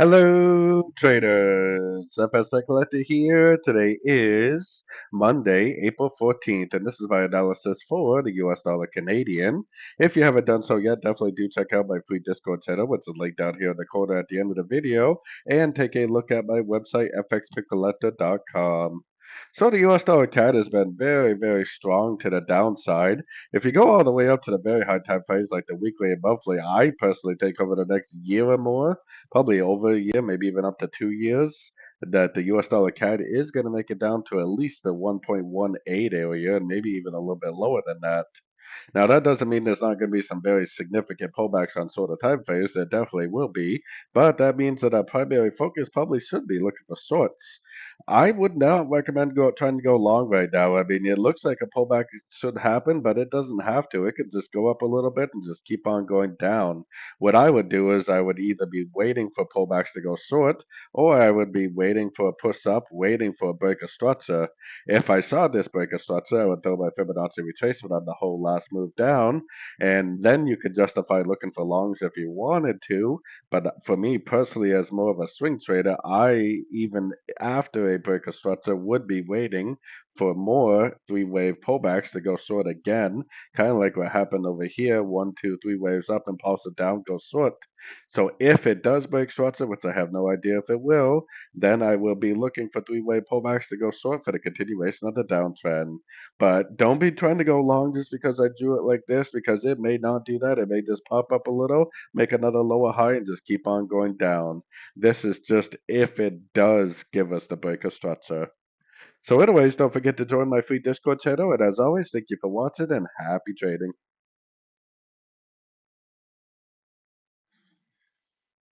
Hello, traders. FX Pip Collector here. Today is Monday, April 14th, and this is my analysis for the US dollar Canadian. If you haven't done so yet, definitely do check out my free Discord channel, which is linked down here in the corner at the end of the video, and take a look at my website, fxpipcollector.com. So the US dollar CAD has been very, very strong to the downside. If you go all the way up to the very high time frames like the weekly and monthly, I personally think over the next year or more, probably over a year, maybe even up to 2 years, that the US dollar CAD is going to make it down to at least the 1.18 area and maybe even a little bit lower than that. Now, that doesn't mean there's not going to be some very significant pullbacks on sort of time frames. There definitely will be, but that means that our primary focus probably should be looking for shorts. I would not recommend trying to go long right now. I mean, it looks like a pullback should happen, but it doesn't have to. It could just go up a little bit and just keep on going down. What I would do is I would either be waiting for pullbacks to go short, or I would be waiting for a push up, waiting for a break of structure. If I saw this break of structure, I would throw my Fibonacci retracement on the whole last move down, and then you could justify looking for longs if you wanted to. But for me personally, as more of a swing trader, I even after a break of structure would be waiting for more three-wave pullbacks to go short again, kind of like what happened over here, one, two, three waves up and pulse it down, go short. So if it does break structure, which I have no idea if it will, then I will be looking for three-way pullbacks to go short for the continuation of the downtrend. But don't be trying to go long just because I drew it like this, because it may not do that. It may just pop up a little, make another lower high, and just keep on going down. This is just if it does give us the break of structure. So anyways, don't forget to join my free Discord channel. And as always, thank you for watching and happy trading.